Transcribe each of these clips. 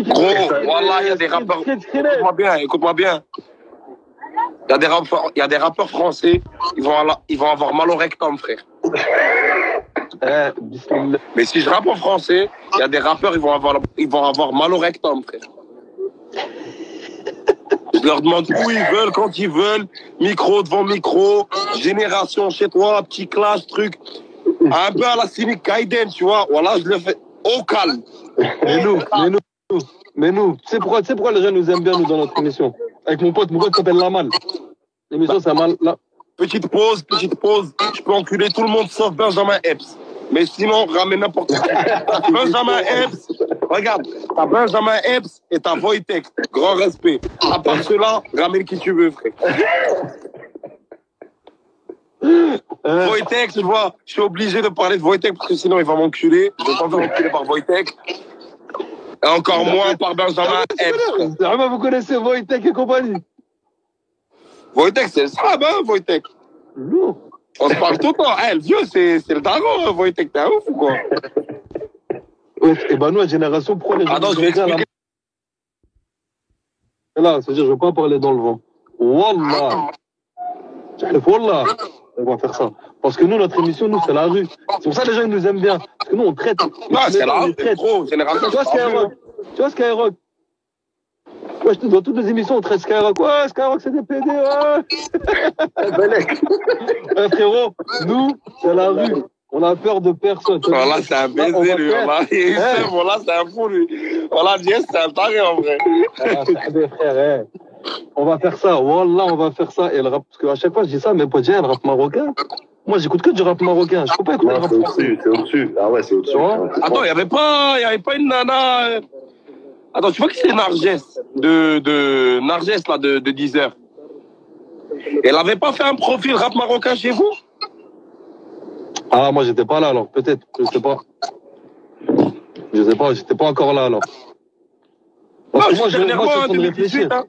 Gros, voilà, il y a des rappeurs. Écoute-moi bien, écoute-moi bien. Il y a des rappeurs français, ils vont avoir mal au rectum, frère. Mais si je rappe en français, il y a des rappeurs, ils vont avoir mal au rectum, frère. Je leur demande où ils veulent, quand ils veulent, micro devant micro, génération chez toi, petit clash, truc. Un peu à la cynique Gaiden, tu vois. Voilà, je le fais au calme. Mais nous, tu sais pourquoi les gens nous aiment bien, nous, dans notre émission? Avec mon pote s'appelle Lamal. L'émission, c'est Mal. Petite pause. Je peux enculer tout le monde sauf Benjamin Epps. Mais sinon, ramène n'importe qui. Benjamin Epps, regarde, t'as Benjamin Epps et t'as Wojtek. Grand respect. À part cela, ramène qui tu veux, frère. Wojtek, tu vois, je suis obligé de parler de Wojtek parce que sinon il va m'enculer. Je vais pas me faire enculer par Wojtek. Et encore moins par Benjamin Epps. Vous connaissez Wojtek et compagnie? Wojtek, c'est le sable, hein, Wojtek. Non. On se parle tout le temps. Le vieux, c'est le daron, hein, Wojtek. T'es un ouf ou quoi? Ouais, et ben nous, la génération, pourquoi les gens... Attends, je vais expliquer. Là, c'est-à-dire, je ne veux pas parler dans le vent. Wallah. Wallah. On va faire ça. Parce que nous, notre émission, nous, c'est la rue. C'est pour ça que les gens, ils nous aiment bien. Parce que nous, on traite. Non, c'est la rue, gros. Génération, tu vois Skyrock? Ouais, dans toutes les émissions, on traite Skyrock. Ouais, Skyrock, c'est des PD, ouais. Frérot, nous, c'est la rue. On a peur de personne. Voilà, c'est un baiser, lui. Voilà, c'est un fou, lui. Voilà, Jess, c'est un taré, en vrai. Frère, on va faire ça. Wallah, on va faire ça. Et le rap, parce qu'à chaque fois, je dis ça, mais pas dire le rap marocain. Moi, j'écoute que du rap marocain. Je peux pas écouter le rap français. C'est au-dessus. Ah ouais, c'est au-dessus. Attends, il n'y avait pas une nana. Attends, tu vois qui c'est Narges de Narges, là, de 10h. Elle avait pas fait un profil rap marocain chez vous? Ah, moi, j'étais pas là, alors. Peut-être. Je sais pas. J'étais pas encore là, alors. Parce que moi, je suis en train de réfléchir. Parce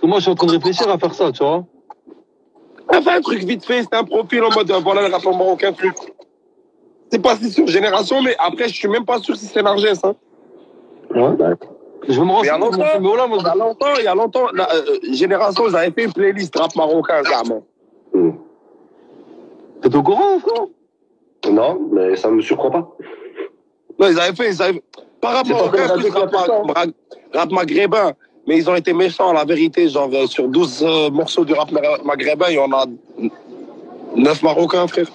que moi, je suis en train de réfléchir à faire ça, tu vois. Elle a fait un truc vite fait, c'était un profil en mode, voilà, le rap marocain, truc. C'est pas si sur Génération, mais après, je suis même pas sûr si c'est Narges, hein. Ouais, d'accord. Je vais me renseigner. Il y a longtemps, Génération, ils avaient fait une playlist rap marocain, carrément. T'es au courant, frère? Non, mais ça me surprend pas. Non, ils avaient fait, pas rap marocain, plus rap maghrébin. Mais ils ont été méchants, la vérité. Genre, sur 12 morceaux du rap maghrébin, il y en a 9 marocains, frère.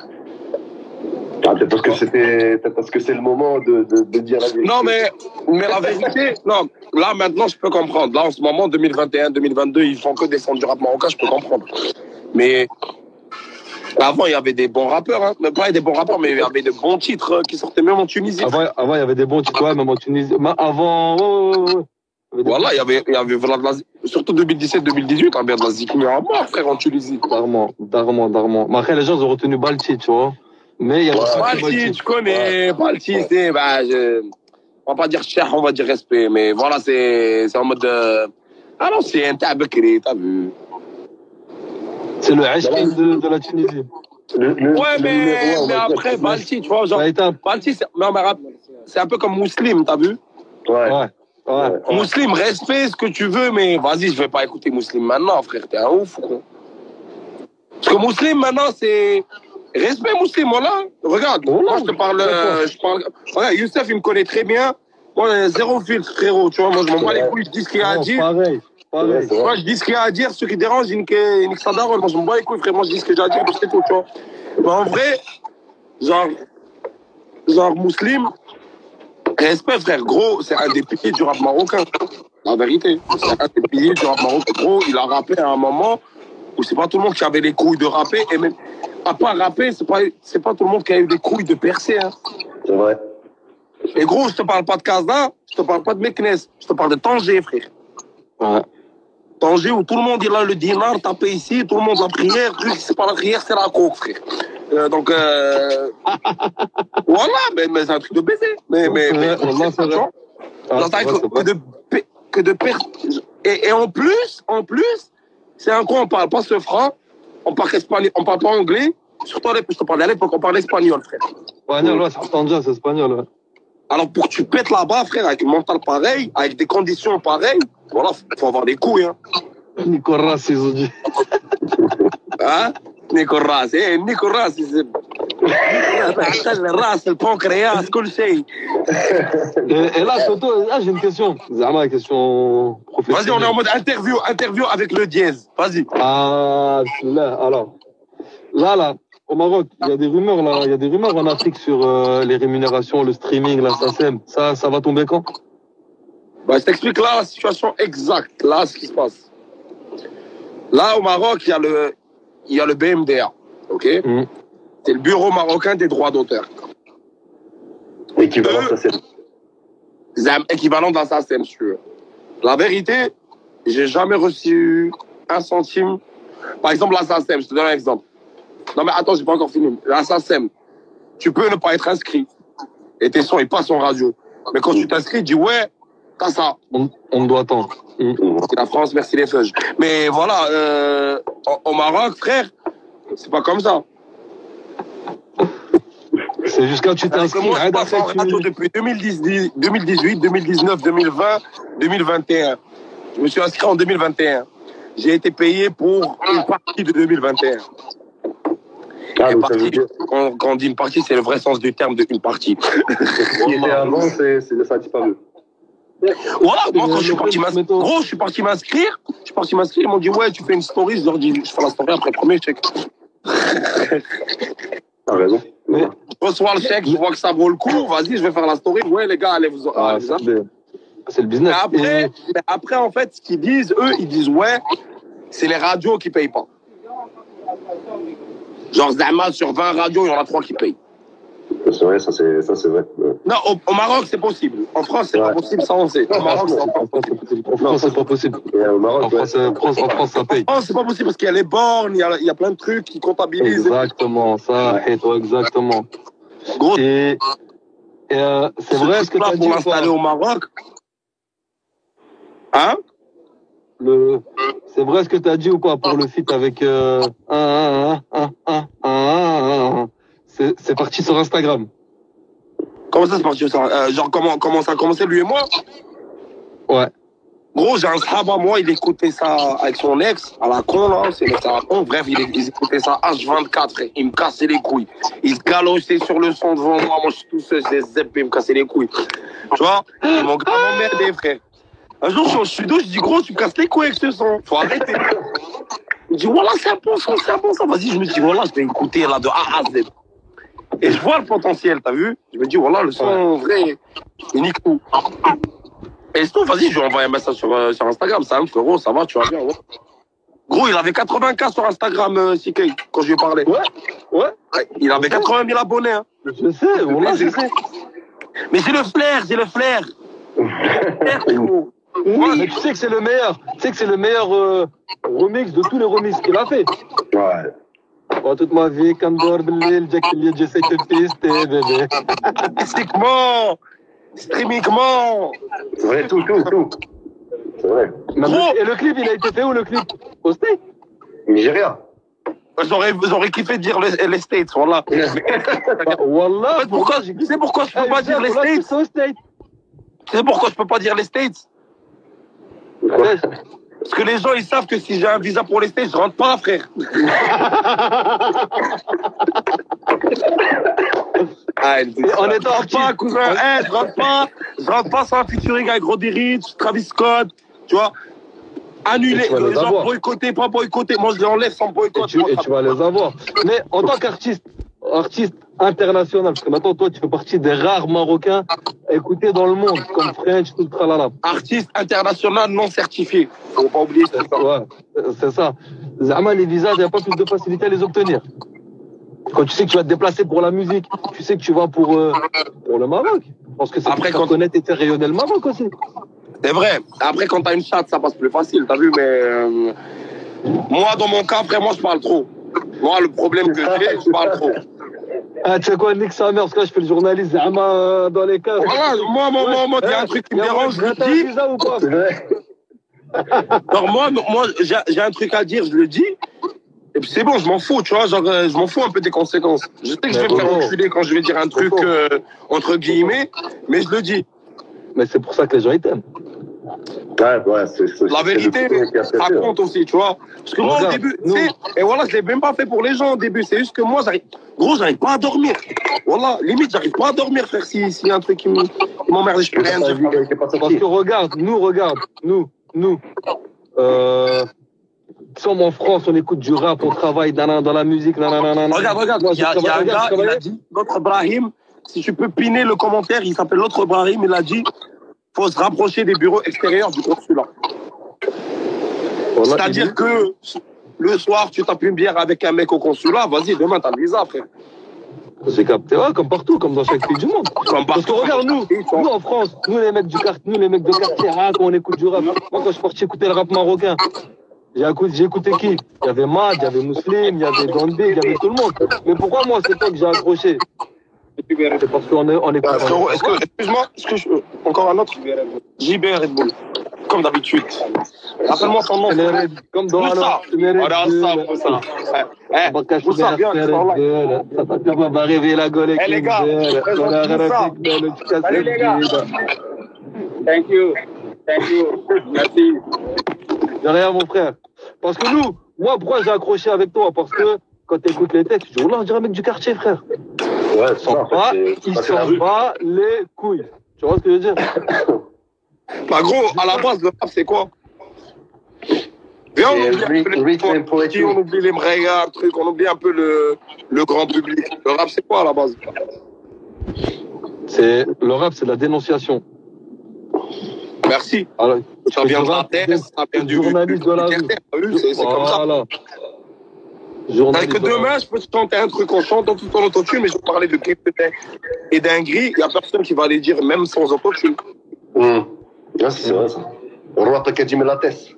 Ah, peut-être parce que c'est le moment de dire la vérité. Non, mais la vérité, non, là, maintenant, je peux comprendre. Là, en ce moment, 2021, 2022, ils font que descendre du rap marocain, je peux comprendre. Mais avant, il y avait des bons rappeurs, hein. Même pas des bons rappeurs, mais il y avait de bons titres qui sortaient même en Tunisie. Avant, il y avait des bons titres, ouais, même en Tunisie. Mais avant, ouais. Voilà, il y avait surtout 2017-2018, il y avait de la Zikmi à mort, frère, en Tunisie. Darman. Mais après, les gens ont retenu Balti, tu vois. Mais il y a Balti, tu connais, Balti, c'est, on va pas dire cher, on va dire respect, mais voilà, c'est en mode, ah non, c'est un tabakri, t'as vu. C'est le Hachkin de la Tunisie. Ouais, mais après, Balti, tu vois, genre, Balti, c'est un peu comme Muslim, t'as vu? Ouais. Muslim, respect ce que tu veux, mais vas-y, je vais pas écouter Muslim maintenant, frère, t'es un ouf ou quoi? Parce que Muslim, maintenant, c'est... Respect Muslim, voilà. Regarde, moi, je te parle... Regarde, Youssef, il me connaît très bien. Moi, zéro filtre, frérot, tu vois, moi, je m'en bats les couilles, je dis ce qu'il y a à dire. Pareil. Moi, je dis ce qu'il y a à dire, ceux qui dérangent, ils niquent ça d'arrêt. Moi, je m'en bats les couilles, frère, moi, je dis ce que j'ai à dire, c'est tout, tu vois. Mais en vrai, genre Muslim... Respect, frère, gros, c'est un des piliers du rap marocain. La vérité, c'est un des piliers du rap marocain. Gros, il a rappé à un moment où c'est pas tout le monde qui avait les couilles de rapper. Et même, à part rapper, c'est pas tout le monde qui a eu les couilles de percer. Hein. C'est vrai. Et gros, je te parle pas de Kazda, je te parle pas de Meknes, je te parle de Tanger, frère. Ouais. Tanger où tout le monde, il a le dinar tapé ici, tout le monde la prière. Lui, c'est pas la prière, c'est la coke, frère. Donc, voilà, mais c'est un truc de baiser. Mais c'est ça. Et en plus, c'est un con, on parle pas ce franc, on parle espagnol, on parle pas anglais. Surtout, je te parlais à l'époque, on parle espagnol, frère. Espagnol, ouais, c'est Tanger, c'est espagnol, ouais. Alors, pour que tu pètes là-bas, frère, avec un mental pareil, avec des conditions pareilles, voilà, faut avoir des couilles, hein. Nicolas, ils ont dit. Hein? Nicolas, Nicolas, c'est... le pancréas, كل شيء. Et là, Toto, là, j'ai une question. Zama, une question professionnelle. Vas-y, on est en mode interview avec le dièse. Vas-y. Ah, là, alors. Là, au Maroc, il y a des rumeurs, là. Il y a des rumeurs en Afrique sur les rémunérations, le streaming, la SACEM. Ça va tomber quand? Bah, je t'explique là la situation exacte. Là, ce qui se passe. Là, au Maroc, il y a le BMDA. OK? C'est le Bureau marocain des droits d'auteur. Équivalent SACEM. Équivalent d'un SACEM, si tu veux. La vérité, j'ai jamais reçu un centime. Par exemple, la SACEM, je te donne un exemple. Non, mais attends, j'ai pas encore fini. La SACEM, tu peux ne pas être inscrit. Et tes sons, ils passent en radio. Mais quand tu t'inscris, tu dis ouais, t'as ça. On doit attendre. C'est la France, merci les feuilles. Mais voilà, au Maroc, frère, c'est pas comme ça. C'est jusqu'à tu t'inscris. Moi, je passe en radio depuis 2018, 2019, 2020, 2021. Je me suis inscrit en 2021. J'ai été payé pour une partie de 2021. Ah, Une partie, quand on dit une partie, c'est le vrai sens du terme de une partie. Ce qui était avant, ça a disparu. Voilà, moi quand je suis parti m'inscrire, gros, je suis parti m'inscrire, ils m'ont dit ouais, tu fais une story, je leur dis, je fais la story après le premier chèque. T'as raison. Mais je reçois le chèque, je vois que ça vaut le coup, vas-y, je vais faire la story, ouais les gars, allez vous... c'est le business. Mais après, en fait, ce qu'ils disent, eux, ils disent ouais, c'est les radios qui payent pas. Genre Zama, sur 20 radios, il y en a 3 qui payent. C'est vrai, ça c'est vrai. Non, au Maroc, c'est possible. En France, c'est pas possible, ça on sait. Au Maroc, en France, c'est pas possible. Au Maroc, en France, ça paye. En France, c'est pas possible parce qu'il y a les bornes, il y a plein de trucs qui comptabilisent. Exactement, ça, et toi, exactement. Gros, c'est vrai ce que tu as dit. Pour l'installer au Maroc. Hein? C'est vrai ce que tu as dit ou pas pour le feat avec c'est parti sur Instagram. Comment ça c'est parti ça genre comment ça a commencé lui et moi? Ouais. Gros, j'ai un sahaba, moi, il écoutait ça avec son ex, à la con, là, c'est à la con. Bref, il écoutait ça H24, frère. Il me cassait les couilles. Il se galochait sur le son devant moi. Moi, je suis tout seul, j'ai zeppé, il me cassait les couilles. Tu vois? Ils m'ont grave emmerdé, frère. Un jour, je suis dos, je dis, gros, tu me casses les couilles avec ce son. Faut arrêter. Il me dit, voilà, c'est un bon son, c'est un bon son. Vas-y, je me dis, voilà, je vais écouter là de A à Z. Et je vois le potentiel, t'as vu? Je me dis, voilà, le son vrai, il nique tout. Et sinon, vas-y, je lui envoie un message sur Instagram. Ça, frérot, ça va, tu vas bien, ouais. Gros, il avait 80K sur Instagram, CK, quand je lui ai parlé. Ouais. Il avait 80 000 abonnés, hein. Je sais, voilà, je sais. Mais j'ai le flair. Oui, mais tu sais que c'est le meilleur. Tu sais que c'est le meilleur remix de tous les remixes qu'il a fait. Ouais. Oh, toute ma vie, quand dort Bellil, Jack Elliott, j'essaie de pister, bébé. Streamingement. C'est vrai, tout. C'est vrai. Et le clip, il a été fait où le clip? Au State? Nigeria. J'aurais kiffé dire les States, voilà. Wallah. Tu sais pourquoi je peux pas dire les States? Tu sais pourquoi je peux pas dire les States? Parce que les gens, ils savent que si j'ai un visa pour les States, je rentre pas, frère. On est en pas, cousin. Je rentre pas sans un featuring avec Roddy Ricch, Travis Scott, tu vois. Annuler, genre boycotter, pas boycotter. Moi, je les enlève sans boycott. Et tu vas les avoir. Mais en tant qu'artiste international, parce que maintenant, toi, tu fais partie des rares Marocains écoutés dans le monde, comme French, tout le tralala. Artiste international non certifié. Faut pas oublier ça. Ouais, c'est ça. Zama, les visas, il n'y a pas plus de facilité à les obtenir. Quand tu sais que tu vas te déplacer pour la musique, tu sais que tu vas pour le Maroc. Parce que c'est pour faire connaître et faire rayonner le Maroc aussi. C'est vrai. Après, quand t'as une chatte, ça passe plus facile, t'as vu, mais moi, dans mon cas, frère, moi, je parle trop. Moi, le problème que j'ai, je parle trop. Ah, tu sais quoi, nique sa mère, parce que là, je fais le journaliste Zama dans les cas. Voilà, moi, il y a un truc qui me dérange, je le dis. Alors, moi, j'ai un truc à dire, je le dis. Et puis c'est bon, je m'en fous, tu vois, genre, je m'en fous un peu des conséquences. Je sais que je vais me faire enculer quand je vais dire un truc, entre guillemets, mais je le dis. Mais c'est pour ça que les gens ils t'aiment. Ouais, La vérité, ça compte aussi, tu vois. Parce que moi, au début, tu sais, et voilà, je l'ai même pas fait pour les gens au début. C'est juste que moi, j'arrive pas à dormir. Voilà, limite, j'arrive pas à dormir, frère, s'il y a un truc qui m'emmerde, je peux rien dire. Parce que regarde, nous, qui sommes en France, on écoute du rap, on travaille dans la musique, Regarde, il y a un gars, il a dit, l'autre Brahim, si tu peux piner le commentaire, il s'appelle l'autre Brahim, il a dit, faut se rapprocher des bureaux extérieurs du consulat. Voilà, c'est-à-dire que le soir, tu tapes une bière avec un mec au consulat, vas-y, demain, t'as le visa, frère. J'ai capté, ouais, comme partout, comme dans chaque pays du monde. Parce que regarde, nous en France, nous les mecs de quartier, quand on écoute du rap. Moi, quand je suis parti écouter le rap marocain, j'ai écouté qui? Il y avait Mad, il y avait Muslim, il y avait Don Big, il y avait tout le monde. Mais pourquoi moi, c'est toi que j'ai accroché? C'est parce qu'on est excuse-moi, encore un autre? JB Red Bull. Comme d'habitude. Rappelle-moi son nom. Comme dans Moussa. Moussa. Moussa, viens, ça va rêver la gueule. Eh les gars, salut les gars. Thank you. Merci. De rien, mon frère. Parce que moi, pourquoi j'ai accroché avec toi? Parce que quand tu écoutes les textes, tu dis, on dirait un mec du quartier, frère. Ouais, il s'en bat les couilles. Tu vois ce que je veux dire? Bah gros, à la base, le rap, c'est quoi? Viens, on oublie les mregas, on oublie un peu le grand public. Le rap, c'est quoi à la base? Le rap, c'est la dénonciation. Merci. Alors, ça vient de la terre, ça vient du journaliste de la rue. C'est comme ça. Que demain, je peux te chanter un truc en chantant tout en autotune, mais je vais parler de et dinguerie. Il n'y a personne qui va les dire, même sans autotune. Ouais, c'est vrai, ça. Roi Pakadjim la tête.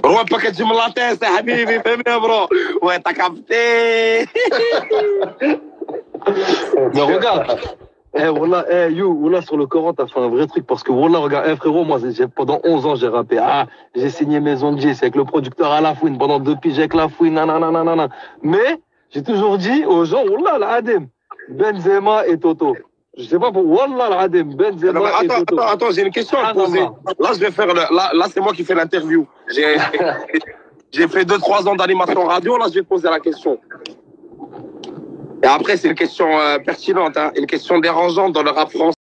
Roi Pakadjim la tête, habibi, fais bien, bro. Ouais, t'as capté. Mais regarde. Wallah, sur le Coran, t'as fait un vrai truc. Parce que, Wallah, regarde, frérot, moi, pendant 11 ans, j'ai rappé. J'ai signé Maison de J, c'est avec le producteur à la fouine. Pendant 2 piges avec la fouine, nanana. Mais, j'ai toujours dit aux gens, Wallah, l'Adem, Benzema et Toto. Je sais pas pour Wallah, l'Adem, Benzema et Toto. Attends, j'ai une question à te poser. Là, je vais faire là, c'est moi qui fais l'interview. J'ai fait 2-3 ans d'animation radio. Là, je vais te poser la question. Et après, c'est une question pertinente, une question dérangeante dans le rap français.